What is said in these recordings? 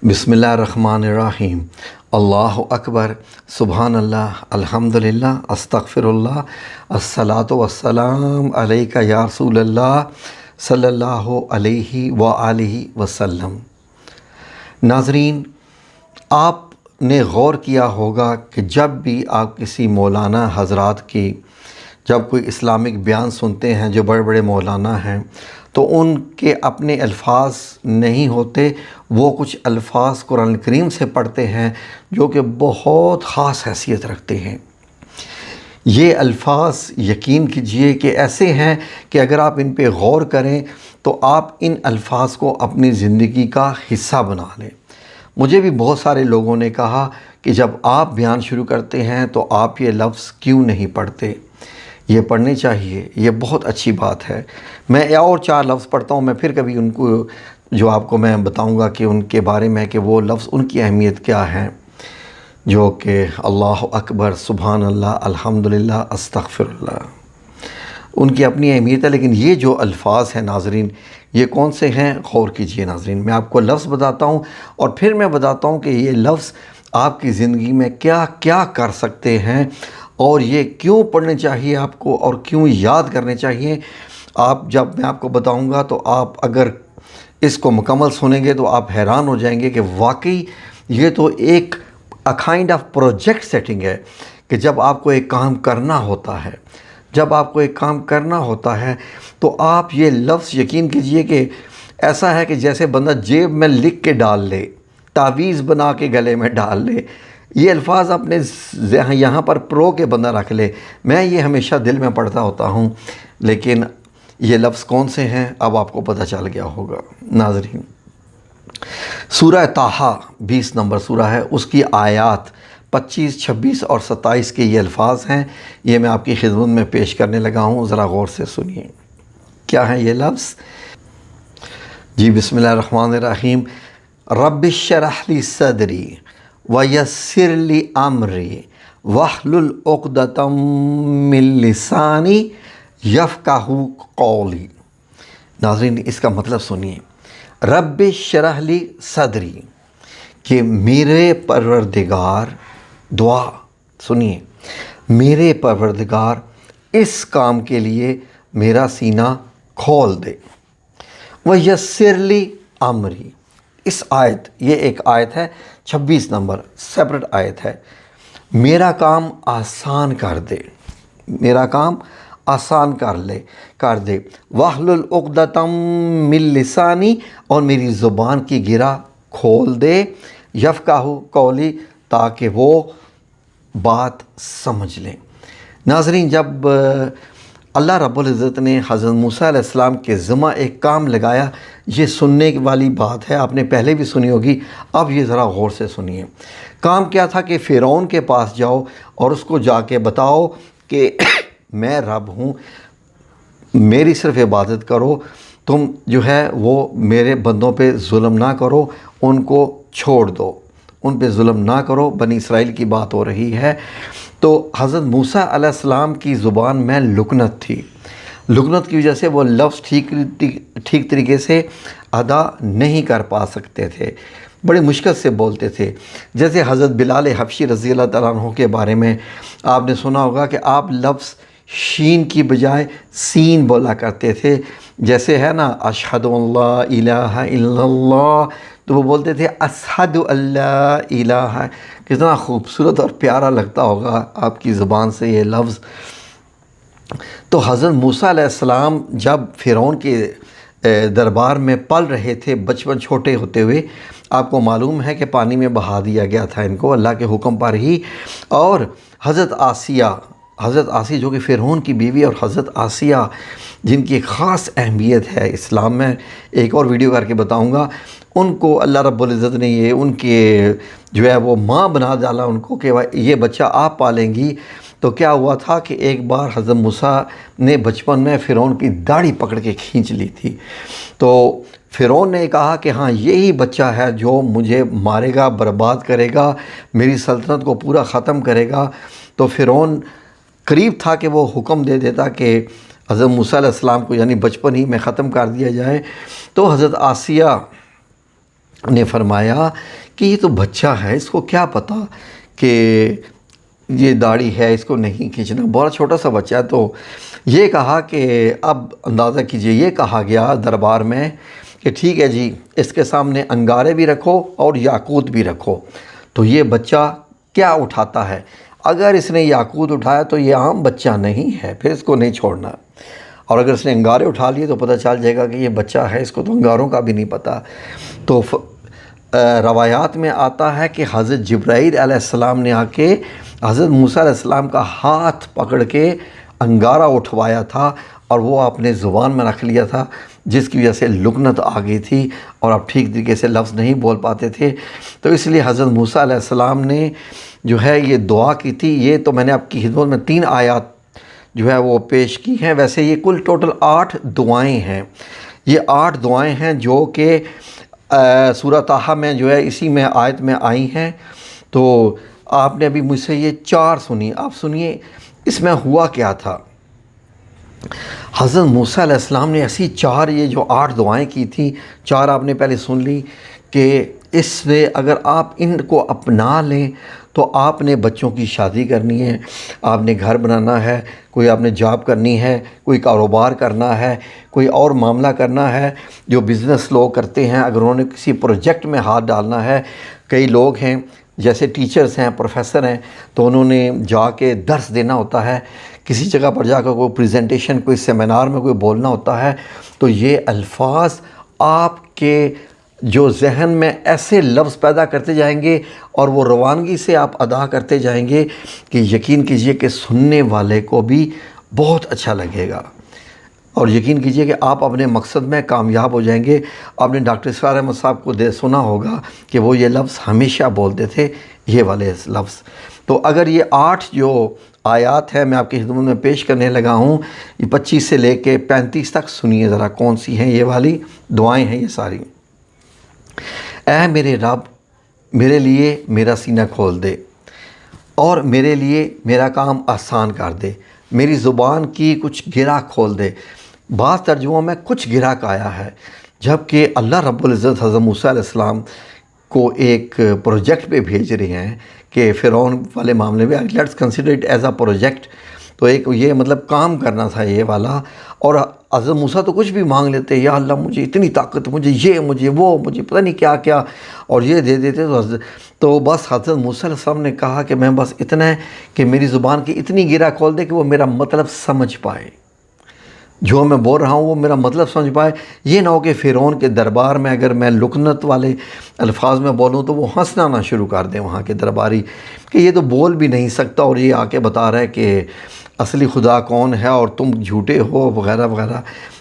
بسم اللہ الرحمن الرحیم۔ اللہ اکبر، سبحان اللہ، الحمدللہ، استغفر اللہ، الصلاۃ والسلام علیک یا رسول اللہ صلی اللہ علیہ وآلہ وسلم۔ ناظرین، آپ نے غور کیا ہوگا کہ جب بھی آپ کسی مولانا حضرات کی جب کوئی اسلامک بیان سنتے ہیں جو بڑے بڑے مولانا ہیں تو ان کے اپنے الفاظ نہیں ہوتے، وہ کچھ الفاظ قرآن کریم سے پڑھتے ہیں جو کہ بہت خاص حیثیت رکھتے ہیں۔ یہ الفاظ یقین کیجئے کہ ایسے ہیں کہ اگر آپ ان پہ غور کریں تو آپ ان الفاظ کو اپنی زندگی کا حصہ بنا لیں۔ مجھے بھی بہت سارے لوگوں نے کہا کہ جب آپ بیان شروع کرتے ہیں تو آپ یہ لفظ کیوں نہیں پڑھتے؟ یہ پڑھنے چاہیے، یہ بہت اچھی بات ہے۔ میں اور 4 لفظ پڑھتا ہوں، میں پھر کبھی ان کو جو آپ کو میں بتاؤں گا کہ ان کے بارے میں کہ وہ لفظ ان کی اہمیت کیا ہے، جو کہ اللہ اکبر، سبحان اللہ، الحمدللہ، استغفر اللہ، ان کی اپنی اہمیت ہے۔ لیکن یہ جو الفاظ ہیں ناظرین، یہ کون سے ہیں؟ غور کیجئے ناظرین۔ میں آپ کو لفظ بتاتا ہوں اور پھر میں بتاتا ہوں کہ یہ لفظ آپ کی زندگی میں کیا کیا کر سکتے ہیں اور یہ کیوں پڑھنے چاہیے آپ کو اور کیوں یاد کرنے چاہیے۔ جب میں آپ کو بتاؤں گا تو آپ اگر اس کو مکمل سنیں گے تو آپ حیران ہو جائیں گے کہ واقعی یہ تو ایک کائنڈ آف پروجیکٹ سیٹنگ ہے کہ جب آپ کو ایک کام کرنا ہوتا ہے، تو آپ یہ لفظ یقین کیجئے کہ ایسا ہے کہ جیسے بندہ جیب میں لکھ کے ڈال لے، تعویذ بنا کے گلے میں ڈال لے، یہ الفاظ اپنے یہاں پر پرو کے بندہ رکھ لے۔ میں یہ ہمیشہ دل میں پڑھتا ہوتا ہوں، لیکن یہ لفظ کون سے ہیں اب آپ کو پتہ چل گیا ہوگا۔ ناظرین، سورہ طٰہٰ 20 نمبر سورہ ہے، اس کی آیات 25، 26 اور 27 کے یہ الفاظ ہیں، یہ میں آپ کی خدمت میں پیش کرنے لگا ہوں، ذرا غور سے سنیے کیا ہیں یہ لفظ۔ جی بسم اللہ الرحمن الرحیم۔ رب اشرح لی صدری ویسر لی امری واحلل عقدۃ من لسانی یفقہوا قولی۔ ناظرین، اس کا مطلب سنیے، رب اشرح لی صدری، کہ میرے پروردگار، دعا سنیے، میرے پروردگار اس کام کے لیے میرا سینہ کھول دے۔ ویسر لی امری، اس آیت، یہ ایک آیت ہے 26 نمبر، سیپریٹ آیت ہے، میرا کام آسان کر دے، میرا کام آسان کر دے۔ واحلل عقدۃ من لسانی، اور میری زبان کی گرہ کھول دے، یفقہوا قولی، تاکہ وہ بات سمجھ لیں۔ ناظرین، جب اللہ رب العزت نے حضرت موسیٰ علیہ السلام کے ذمہ ایک کام لگایا، یہ سننے والی بات ہے، آپ نے پہلے بھی سنی ہوگی، اب یہ ذرا غور سے سنیے۔ کام کیا تھا کہ فرعون کے پاس جاؤ اور اس کو جا کے بتاؤ کہ میں رب ہوں، میری صرف عبادت کرو، تم جو ہے وہ میرے بندوں پہ ظلم نہ کرو، ان کو چھوڑ دو، ان پہ ظلم نہ کرو۔ بنی اسرائیل کی بات ہو رہی ہے۔ تو حضرت موسیٰ علیہ السلام کی زبان میں لکنت تھی، لکنت کی وجہ سے وہ لفظ ٹھیک طریقے سے ادا نہیں کر پا سکتے تھے، بڑی مشکل سے بولتے تھے۔ جیسے حضرت بلال حبشی رضی اللہ تعالیٰ عنہ کے بارے میں آپ نے سنا ہوگا کہ آپ لفظ شین کی بجائے سین بولا کرتے تھے، جیسے ہے نا اشہد ان لا الہ الا اللہ، تو وہ بولتے تھے اشہد ان لا الہ۔ کتنا خوبصورت اور پیارا لگتا ہوگا آپ کی زبان سے یہ لفظ۔ تو حضرت موسیٰ علیہ السلام جب فرعون کے دربار میں پل رہے تھے، بچپن چھوٹے ہوتے ہوئے، آپ کو معلوم ہے کہ پانی میں بہا دیا گیا تھا ان کو اللہ کے حکم پر ہی، اور حضرت آسیہ جو کہ فرعون کی بیوی، اور حضرت آسیہ جن کی خاص اہمیت ہے اسلام میں، ایک اور ویڈیو کر کے بتاؤں گا، ان کو اللہ رب العزت نے یہ ان کے جو ہے وہ ماں بنا ڈالا ان کو کہ یہ بچہ آپ پالیں گی۔ تو کیا ہوا تھا کہ ایک بار حضرت موسیٰ نے بچپن میں فرعون کی داڑھی پکڑ کے کھینچ لی تھی، تو فرعون نے کہا کہ ہاں یہی بچہ ہے جو مجھے مارے گا، برباد کرے گا، میری سلطنت کو پورا ختم کرے گا۔ تو فرعون قریب تھا کہ وہ حکم دے دیتا کہ حضرت موسیٰ علیہ السلام کو یعنی بچپن ہی میں ختم کر دیا جائے۔ تو حضرت آسیہ نے فرمایا کہ یہ تو بچہ ہے، اس کو کیا پتہ کہ یہ داڑھی ہے، اس کو نہیں کھینچنا، بہت چھوٹا سا بچہ ہے۔ تو یہ کہا کہ اب اندازہ کیجئے، یہ کہا گیا دربار میں کہ ٹھیک ہے جی، اس کے سامنے انگارے بھی رکھو اور یاقوت بھی رکھو۔ تو یہ بچہ کیا اٹھاتا ہے؟ اگر اس نے یاقوت اٹھایا تو یہ عام بچہ نہیں ہے، پھر اس کو نہیں چھوڑنا۔ اور اگر اس نے انگارے اٹھا لیے تو پتہ چل جائے گا کہ یہ بچہ ہے، اس کو تو انگاروں کا بھی نہیں پتہ۔ تو روایات میں آتا ہے کہ حضرت جبرائیل علیہ السلام نے آ کے حضرت موسیٰ علیہ السلام کا ہاتھ پکڑ کے انگارہ اٹھوایا تھا اور وہ اپنے زبان میں رکھ لیا تھا، جس کی وجہ سے لکنت آ گئی تھی اور اب ٹھیک طریقے سے لفظ نہیں بول پاتے تھے۔ تو اس لیے حضرت موسیٰ علیہ السلام نے جو ہے یہ دعا کی تھی۔ یہ تو میں نے آپ کی خدمت میں 3 آیات جو ہے وہ پیش کی ہیں، ویسے یہ کل ٹوٹل 8 دعائیں ہیں۔ یہ 8 دعائیں ہیں جو کہ سورہ طٰہٰ میں جو ہے اسی میں آیت میں آئی ہیں۔ تو آپ نے ابھی مجھ سے یہ 4 سنی، آپ سنیے اس میں ہوا کیا تھا۔ حضرت موسیٰ علیہ السلام نے ایسی 4 یہ جو 8 دعائیں کی تھیں، 4 آپ نے پہلے سن لی کہ اس میں اگر آپ ان کو اپنا لیں تو آپ نے بچوں کی شادی کرنی ہے، آپ نے گھر بنانا ہے، کوئی آپ نے جاب کرنی ہے، کوئی کاروبار کرنا ہے، کوئی اور معاملہ کرنا ہے جو بزنس لوگ کرتے ہیں، اگر انہوں نے کسی پروجیکٹ میں ہاتھ ڈالنا ہے۔ کئی لوگ ہیں جیسے ٹیچرز ہیں، پروفیسر ہیں، تو انہوں نے جا کے درس دینا ہوتا ہے، کسی جگہ پر جا کر کوئی پریزنٹیشن، کوئی سیمینار میں کوئی بولنا ہوتا ہے۔ تو یہ الفاظ آپ کے جو ذہن میں ایسے لفظ پیدا کرتے جائیں گے اور وہ روانگی سے آپ ادا کرتے جائیں گے کہ یقین کیجئے کہ سننے والے کو بھی بہت اچھا لگے گا، اور یقین کیجئے کہ آپ اپنے مقصد میں کامیاب ہو جائیں گے۔ آپ نے ڈاکٹر اسرار احمد صاحب کو سنا ہوگا کہ وہ یہ لفظ ہمیشہ بولتے تھے، یہ والے لفظ۔ تو اگر یہ 8 جو آیات ہیں میں آپ کی خدمت میں پیش کرنے لگا ہوں، یہ 25 سے لے کے 35 تک سنیے ذرا کون سی ہیں یہ والی دعائیں ہیں یہ ساری۔ اے میرے رب، میرے لیے میرا سینہ کھول دے اور میرے لیے میرا کام آسان کر دے، میری زبان کی کچھ گرہ کھول دے۔ بعض ترجموں میں کچھ گرہ کا آیا ہے، جبکہ اللہ رب العزت حضرت موسیٰ علیہ السلام کو ایک پروجیکٹ پہ بھیج رہے ہیں کہ فرعون والے معاملے میں let's consider it as a project. تو ایک یہ مطلب کام کرنا تھا یہ والا، اور حضرت موسیٰ تو کچھ بھی مانگ لیتے، یا اللہ مجھے اتنی طاقت، مجھے یہ، مجھے وہ، مجھے پتہ نہیں کیا کیا، اور یہ دے دیتے۔ تو بس حضرت موسیٰ علیہ السلام نے کہا کہ میں بس اتنا ہے کہ میری زبان کی اتنی گرہ کھول دے کہ وہ میرا مطلب سمجھ پائے، جو میں بول رہا ہوں وہ میرا مطلب سمجھ پائے۔ یہ نہ ہو کہ فرعون کے دربار میں اگر میں لکنت والے الفاظ میں بولوں تو وہ ہنسنا نہ شروع کر دیں وہاں کے درباری کہ یہ تو بول بھی نہیں سکتا اور یہ آ کے بتا رہا ہے کہ اصلی خدا کون ہے اور تم جھوٹے ہو وغیرہ وغیرہ۔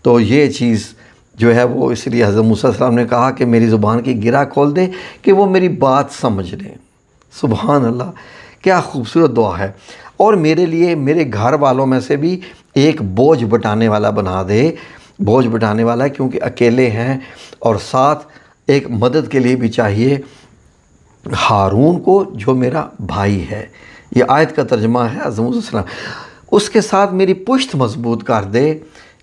تو یہ چیز جو ہے وہ اس لیے حضرت موسیٰ علیہ السلام نے کہا کہ میری زبان کی گرہ کھول دے کہ وہ میری بات سمجھ لیں۔ سبحان اللہ، کیا خوبصورت دعا ہے۔ اور میرے لیے میرے گھر والوں میں سے بھی ایک بوجھ بٹانے والا بنا دے، بوجھ بٹانے والا، کیونکہ اکیلے ہیں، اور ساتھ ایک مدد کے لیے بھی چاہیے ہارون کو جو میرا بھائی ہے۔ یہ آیت کا ترجمہ ہے حضرت موسیٰ علیہ السلام۔ اس کے ساتھ میری پشت مضبوط کر دے،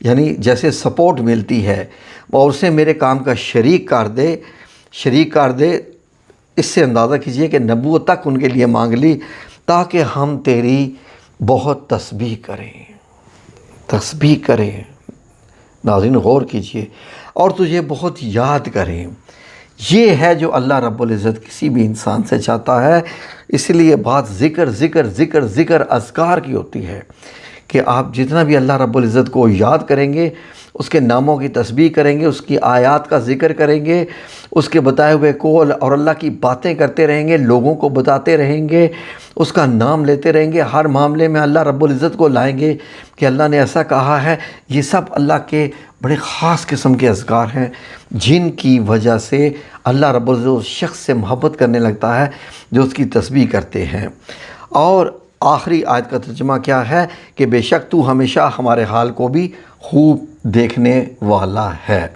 یعنی جیسے سپورٹ ملتی ہے، اور اسے میرے کام کا شریک کر دے۔ اس سے اندازہ کیجئے کہ نبوت تک ان کے لیے مانگ لی تاکہ ہم تیری بہت تسبیح کریں۔ ناظرین غور کیجئے، اور تجھے بہت یاد کریں۔ یہ ہے جو اللہ رب العزت کسی بھی انسان سے چاہتا ہے۔ اس لیے بات ذکر اذکار کی ہوتی ہے کہ آپ جتنا بھی اللہ رب العزت کو یاد کریں گے، اس کے ناموں کی تسبیح کریں گے، اس کی آیات کا ذکر کریں گے، اس کے بتائے ہوئے قول اور اللہ کی باتیں کرتے رہیں گے، لوگوں کو بتاتے رہیں گے، اس کا نام لیتے رہیں گے، ہر معاملے میں اللہ رب العزت کو لائیں گے کہ اللہ نے ایسا کہا ہے۔ یہ سب اللہ کے بڑے خاص قسم کے اذکار ہیں جن کی وجہ سے اللہ رب العزت اس شخص سے محبت کرنے لگتا ہے جو اس کی تسبیح کرتے ہیں۔ اور آخری آیت کا ترجمہ کیا ہے کہ بے شک تو ہمیشہ ہمارے حال کو بھی خوب دیکھنے والا ہے۔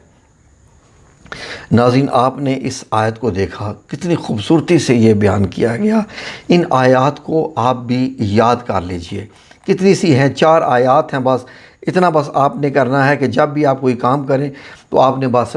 ناظرین، آپ نے اس آیت کو دیکھا، کتنی خوبصورتی سے یہ بیان کیا گیا۔ ان آیات کو آپ بھی یاد کر لیجئے، کتنی سی ہیں، 4 آیات ہیں، بس اتنا بس آپ نے کرنا ہے کہ جب بھی آپ کوئی کام کریں تو آپ نے بس